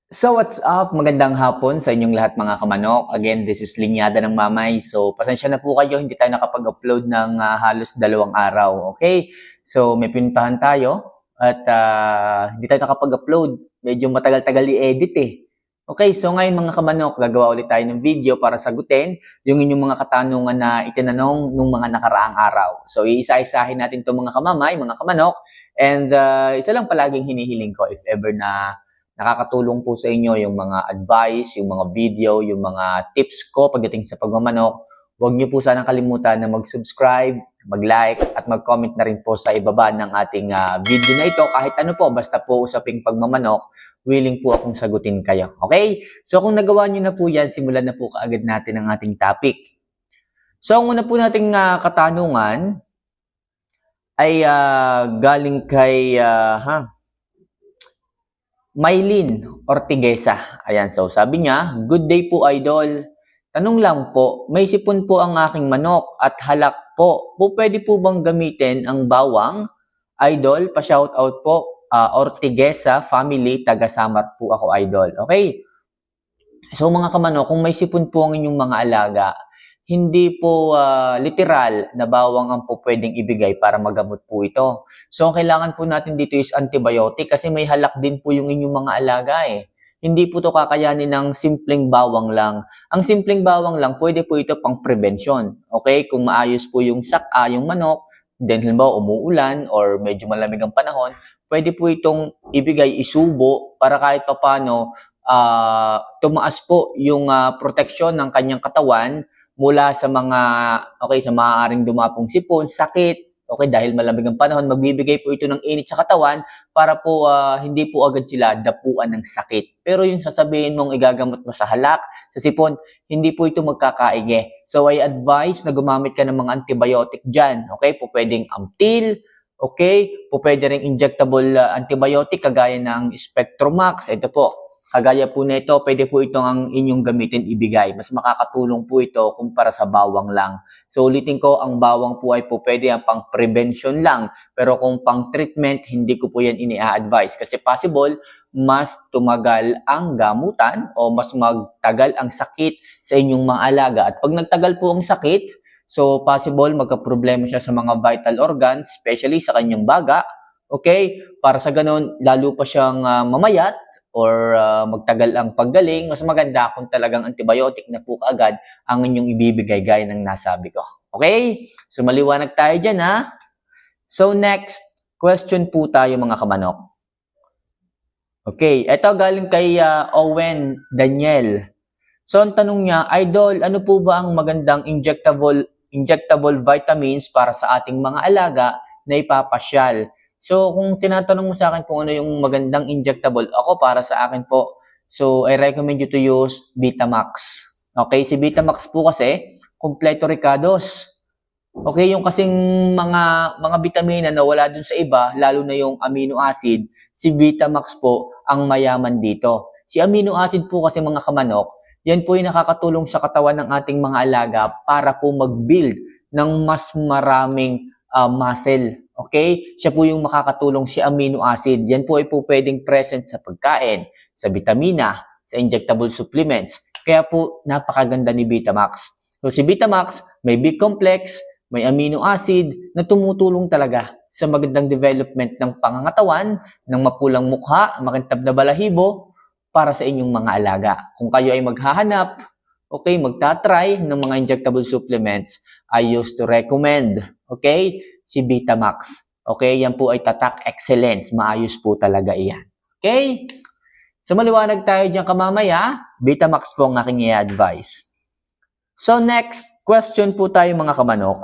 So what's up? Magandang hapon sa inyong lahat mga kamanok. Again, this is Linyada ng Mamay. So pasensya na po kayo, hindi tayo nakapag-upload ng halos 2 araw. Okay? So may pinuntahan tayo at hindi tayo nakapag-upload. Medyo matagal-tagal i-edit eh. Okay, so ngayon mga kamanok, gagawa ulit tayo ng video para sagutin yung inyong mga katanungan na itinanong nung mga nakaraang araw. So iisa-isahin natin itong mga kamamay, mga kamanok. And isa lang palaging hinihiling ko if ever na nakakatulong po sa inyo yung mga advice, yung mga video, yung mga tips ko pagdating sa pagmamanok. Huwag niyo po sanang kalimutan na mag-subscribe, mag-like, at mag-comment na rin po sa ibaba ng ating video na ito. Kahit ano po, basta po usaping pagmamanok, willing po akong sagutin kayo. Okay? So kung nagawa niyo na po yan, simulan na po kaagad natin ang ating topic. So ang una po nating katanungan ay galing kay Maylin Ortigesa. Ayan, so sabi niya, good day po idol. Tanong lang po, may sipon po ang aking manok at halak po. Pwede po bang gamitin ang bawang? Idol, pa-shoutout po. Ortigesa family, taga-Samar po ako idol. Okay? So mga kamanok, kung may sipon po ang inyong mga alaga, hindi po literal na bawang ang po pwedeng ibigay para magamot po ito. So, ang kailangan po natin dito is antibiotic kasi may halak din po yung inyong mga alaga eh. Hindi po ito kakayanin ng simpleng bawang lang. Ang simpleng bawang lang, pwede po ito pang prevention. Okay? Kung maayos po yung yung manok, then halimbawa umuulan or medyo malamig ang panahon, pwede po itong ibigay, isubo para kahit papano tumaas po yung proteksyon ng kanyang katawan mula sa sa maaaring dumapong sipon, sakit, okay, dahil malamig ang panahon, magbibigay po ito ng init sa katawan para po hindi po agad sila dapuan ng sakit. Pero yung sasabihin mong igagamot mo sa halak, sa sipon, hindi po ito magkakaige. So I advise na gumamit ka ng mga antibiotic dyan. Okay, po pwedeng Amtil, okay, po pwede ring injectable antibiotic kagaya ng Spectromax. Ito po, kagaya po nito, pwede po itong ang inyong gamitin ibigay. Mas makakatulong po ito kumpara sa bawang lang. So ulitin ko, ang bawang po ay po pwede ang pang prevention lang. Pero kung pang treatment, hindi ko po yan ini-advise. Kasi possible, mas tumagal ang gamutan o mas magtagal ang sakit sa inyong mga alaga. At pag nagtagal po ang sakit, so possible magka-problema siya sa mga vital organs, especially sa kanyang baga. Okay? Para sa ganun, lalo pa siyang mamayat or magtagal ang paggaling, mas maganda kung talagang antibiotic na po kaagad ang inyong ibibigay gaya ng nasabi ko. Okay? So maliwanag tayo dyan ha. So next question po tayo mga kamanok. Okay, ito galing kay Owen Daniel. So ang tanong niya, Idol, ano po ba ang magandang injectable vitamins para sa ating mga alaga na ipapasyal? So, kung tinatanong mo sa akin kung ano yung magandang injectable, ako para sa akin po, so I recommend you to use Vitamax. Okay, si Vitamax po kasi, kompleto ricados. Okay, yung kasing mga bitamina na wala dun sa iba, lalo na yung amino acid, si Vitamax po ang mayaman dito. Si amino acid po kasi mga kamanok, yan po yung nakakatulong sa katawan ng ating mga alaga para po mag-build ng mas maraming muscle. Okay? Siya po yung makakatulong si amino acid. Yan po ay po pwedeng present sa pagkain, sa vitamina, sa injectable supplements. Kaya po napakaganda ni Vitamax. So si Vitamax may B-complex, may amino acid na tumutulong talaga sa magandang development ng pangangatawan, ng mapulang mukha, makintab na balahibo para sa inyong mga alaga. Kung kayo ay maghahanap, okay, magta-try ng mga injectable supplements, I used to recommend, okay, si Vitamax. Okay, yan po ay tatak excellence. Maayos po talaga iyan. Okay? So maliwanag tayo dyan kamamaya. Vitamax po ang aking i-advise. So next question po tayo mga kamanok.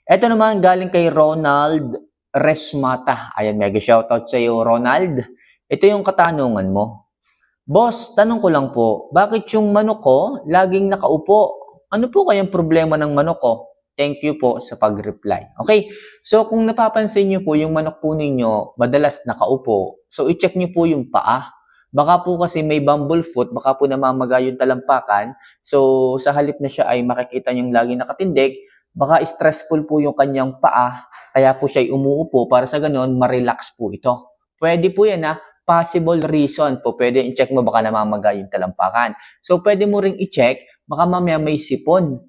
Ito naman galing kay Ronald Resmata. Ayan, mega shoutout sa iyo Ronald. Ito yung katanungan mo. Boss, tanong ko lang po, bakit yung manok ko laging nakaupo? Ano po kayang problema ng manok ko? Thank you po sa pag-reply. Okay, so kung napapansin niyo po yung manok po ninyo madalas nakaupo, so i-check niyo po yung paa. Baka po kasi may bumblefoot, baka po namamaga yung talampakan. So sa halip na siya ay makikita niyong lagi nakatindig, baka stressful po yung kanyang paa, kaya po siya umuupo para sa ganon, ma-relax po ito. Pwede po yan possible reason po. Pwede i-check mo baka namamaga yung talampakan. So, pwede mo ring i-check baka mamaya may sipon.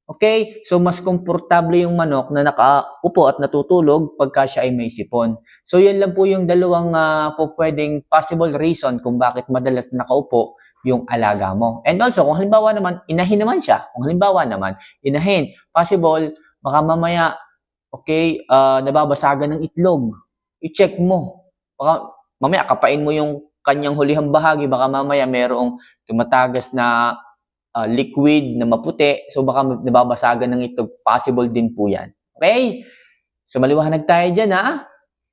Okay? So, mas komportable yung manok na nakaupo at natutulog pagka siya ay may sipon. So, yan lang po yung dalawang po pwedeng possible reason kung bakit madalas nakaupo yung alaga mo. And also, kung halimbawa naman, inahin naman siya. Kung halimbawa naman, inahin, possible, baka mamaya, okay, nababasagan ng itlog. I-check mo. Baka mamaya kapain mo yung kanyang hulihang bahagi, baka mamaya merong tumatagas na liquid na maputi, so baka nababasagan ng itlog, possible din po yan. Okay? So maliwanag tayo dyan ha.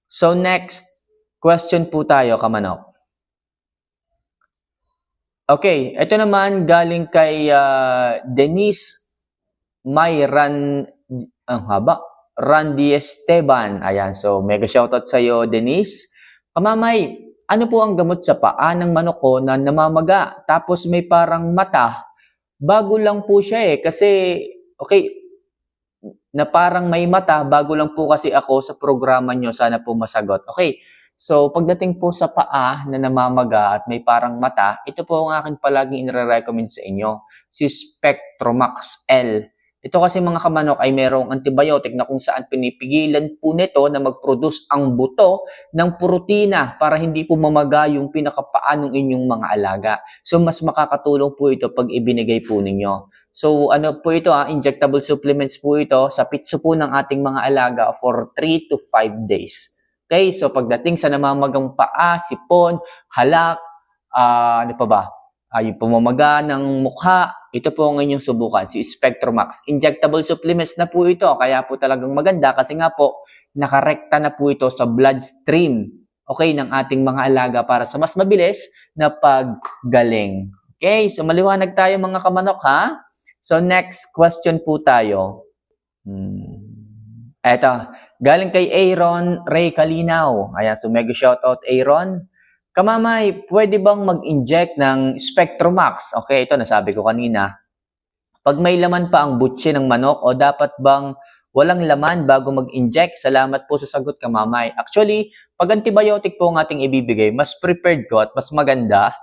So next question po tayo, kamanok. Okay, ito naman galing kay Denise Mayran, ang haba, Randy Esteban. Ayan, so mega shoutout sa iyo, Denise. Kamamay, ano po ang gamot sa paa ng manok ko na namamaga tapos may parang mata? Bago lang po siya kasi, okay, na parang may mata, bago lang po kasi ako sa programa nyo, sana po masagot. Okay, so pagdating po sa paa na namamaga at may parang mata, ito po ang akin palaging inire-recommend sa inyo, si Spectromax L. Ito kasi mga kamanok ay merong antibiotic na kung saan pinipigilan po nito na mag-produce ang buto ng protina para hindi po mamaga yung pinakapaa ng inyong mga alaga. So mas makakatulong po ito pag ibinigay po ninyo. So ano po ito injectable supplements po ito sa pitso po ng ating mga alaga for 3 to 5 days. Okay, so pagdating sa namamagang paa, sipon, halak, ano pa ba? Yung pumamaga ng mukha, ito po ang inyong subukan, si Spectromax. Injectable supplements na po ito, kaya po talagang maganda kasi nga po, nakarekta na po ito sa bloodstream, okay, ng ating mga alaga para sa mas mabilis na paggaling. Okay, so maliwanag tayo mga kamanok ha. So next question po tayo. Eto, galing kay Aaron Ray Kalinaw. Ayan, so mega shoutout Aaron. Kamamay, pwede bang mag-inject ng Spectromax? Okay, ito nasabi ko kanina. Pag may laman pa ang butse ng manok o dapat bang walang laman bago mag-inject? Salamat po sa sagot, kamamay. Actually, pag antibiotic po ang ating ibibigay, mas prepared ko at mas maganda,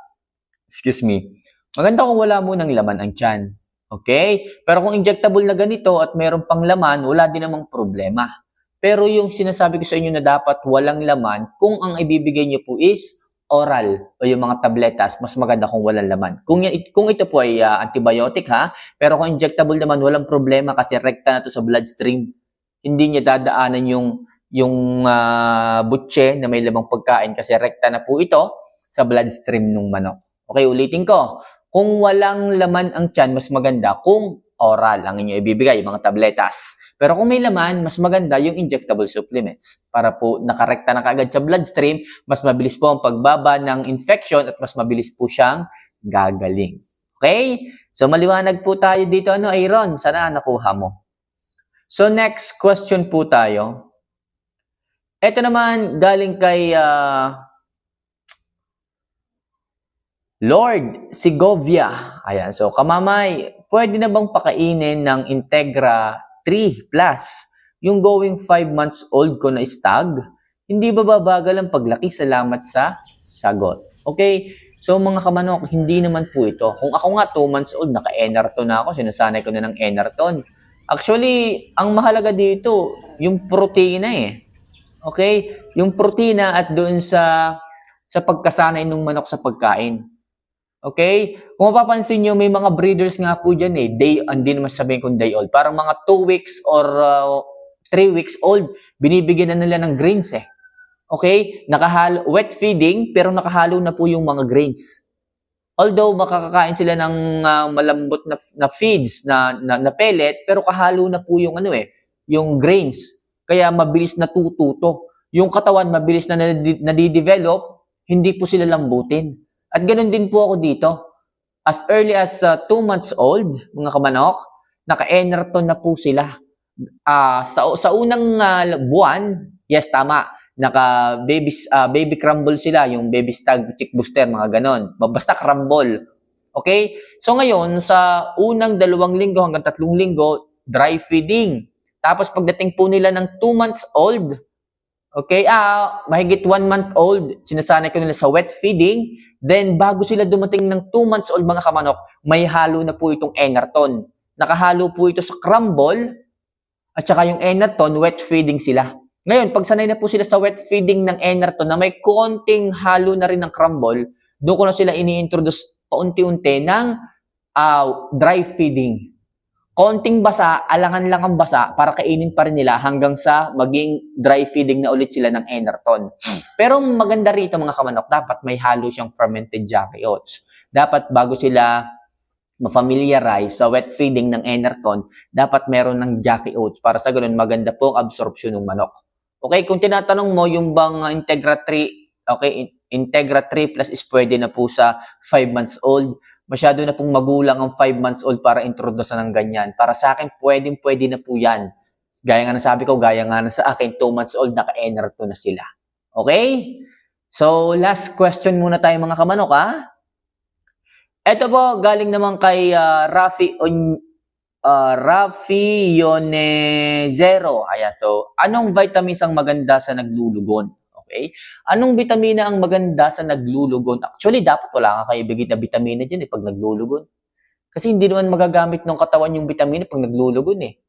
maganda kung wala munang laman ang tiyan. Okay? Pero kung injectable na ganito at meron pang laman, wala din namang problema. Pero yung sinasabi ko sa inyo na dapat walang laman, kung ang ibibigay nyo po is oral o yung mga tabletas, mas maganda kung walang laman. Kung ito po ay antibiotic pero kung injectable naman, walang problema kasi rekta na to sa bloodstream. Hindi niya dadaanan yung butse na may lamang pagkain kasi rekta na po ito sa bloodstream ng manok. Okay, ulitin ko. Kung walang laman ang tiyan, mas maganda kung oral ang inyo ibibigay, yung mga tabletas. Pero kung may laman, mas maganda yung injectable supplements para po nakarekta na kaagad sa bloodstream, mas mabilis po ang pagbaba ng infection at mas mabilis po siyang gagaling. Okay? So maliwanag po tayo dito, Aaron? Sana nakuha mo. So next question po tayo. Ito naman galing kay Lord Segovia. Ayan, so kamamay, pwede na bang pakainin ng Integra 3 Plus yung going 5 months old ko na stag? Hindi ba babagal ang paglaki? Salamat sa sagot. Okay, so mga kamanok, hindi naman po ito. Kung ako nga 2 months old, naka-Enerton na ako, sinasanay ko na ng Enerton. Actually, ang mahalaga dito, yung protina Okay, yung protina at doon sa pagkasanay ng manok sa pagkain. Okay? Kung mapapansin nyo, may mga breeders nga po dyan hindi naman sabihin kung day old. Parang mga 2 weeks or 3 weeks old, binibigyan na nila ng grains Okay? Wet feeding, pero nakahalo na po yung mga grains. Although makakakain sila ng malambot na feeds, na pellet, pero kahalo na po yung yung grains. Kaya mabilis natututo. Yung katawan mabilis na nadidevelop, hindi po sila lambutin. At ganoon din po ako dito. As early as 2 months old, mga kamanok, naka-Enerton na po sila. Sa unang buwan, yes, tama, baby crumble sila, yung baby stag, chick booster, mga ganon. Basta crumble. Okay? So ngayon, sa unang 2 linggo hanggang 3 linggo, dry feeding. Tapos pagdating po nila ng 2 months old, Okay, mahigit 1 month old, sinasanay ko nila sa wet feeding. Then, bago sila dumating ng 2 months old mga kamanok, may halo na po itong Enerton. Nakahalo po ito sa crumble, at saka yung Enerton, wet feeding sila. Ngayon, pag sanay na po sila sa wet feeding ng Enerton na may konting halo na rin ng crumble, doon ko na sila ini-introduce paunti-unti ng dry feeding. Konting basa, alangan lang ang basa para kainin pa rin nila hanggang sa maging dry feeding na ulit sila ng Enerton. Pero maganda rito mga kamanok, dapat may halo siyang fermented Jackie oats. Dapat bago sila ma-familiarize sa wet feeding ng Enerton, dapat meron ng Jackie oats para sa ganun maganda po ang absorption ng manok. Okay, kung tinatanong mo yung bang Integra 3, okay, Integra 3 plus is pwede na po sa 5 months old. Masyado na pong magulang ang 5 months old para introduce ng ganyan. Para sa akin, pwede na po yan. Gaya nga na sabi ko, gaya nga na sa akin, 2 months old, naka-Enerton na sila. Okay? So, last question muna tayo mga kamanok, ha? Ito po, galing naman kay Rafi Yonezero. Ayan, so, anong vitamins ang maganda sa naglulugon? Okay? Anong bitamina ang maganda sa naglulugon? Actually, dapat wala nga kayo ibigay na bitamina dyan pag naglulugon. Kasi hindi naman magagamit ng katawan yung bitamina pag naglulugon eh.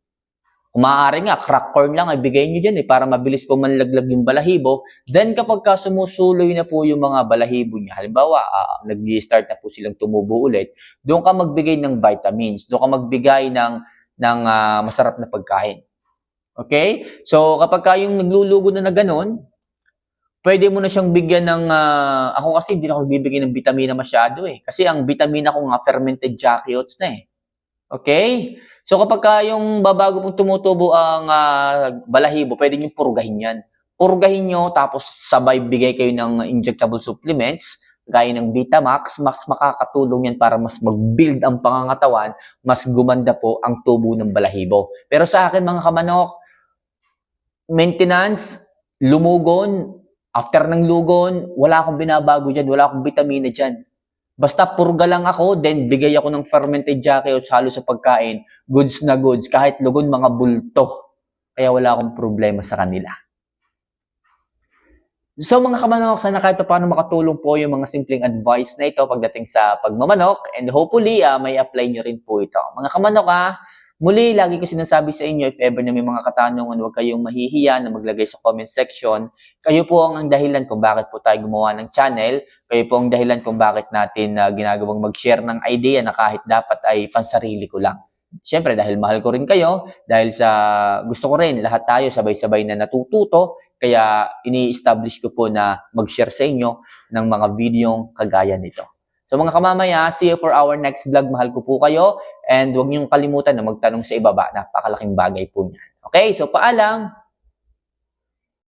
Kung maaari nga, crack corn lang ay bigay nyo dyan para mabilis po manlaglag yung balahibo. Then kapag sumusuloy na po yung mga balahibo niya, halimbawa, nag-start na po silang tumubo ulit, doon ka magbigay ng vitamins, doon ka magbigay ng masarap na pagkain. Okay? So kapag yung naglulugon na ganun, pwede mo na siyang bigyan ng, ako kasi hindi na ako bibigyan ng vitamina masyado eh. Kasi ang vitamina ko nga fermented Jackie oats na eh. Okay? So kapag yung babago pong tumutubo ang balahibo, pwede nyo purgahin yan. Purgahin nyo, tapos sabay bigay kayo ng injectable supplements, gaya ng Vitamax, mas makakatulong yan para mas mag-build ang pangangatawan, mas gumanda po ang tubo ng balahibo. Pero sa akin mga kamanok, maintenance, lumugon, after ng lugon, wala akong binabago dyan, wala akong vitamina dyan. Basta purga lang ako, then bigay ako ng fermented Jackie oats halo sa pagkain, goods na goods, kahit lugon mga bulto. Kaya wala akong problema sa kanila. So mga kamanok, sana kahit paano makatulong po yung mga simpleng advice na ito pagdating sa pagmamanok, and hopefully may apply nyo rin po ito. Mga kamanok muli, lagi ko sinasabi sa inyo, if ever na may mga katanungan, huwag kayong mahihiya na maglagay sa comment section. Kayo po ang dahilan kung bakit po tayo gumawa ng channel. Kayo po ang dahilan kung bakit natin ginagawang mag-share ng idea na kahit dapat ay pansarili ko lang. Siyempre, dahil mahal ko rin kayo, dahil sa gusto ko rin, lahat tayo sabay-sabay na natututo, kaya ini-establish ko po na mag-share sa inyo ng mga videong kagaya nito. So mga kamamaya, see you for our next vlog. Mahal ko po kayo. And huwag niyong kalimutan na magtanong sa ibaba. Napakalaking bagay po niyan. Okay, so paalam!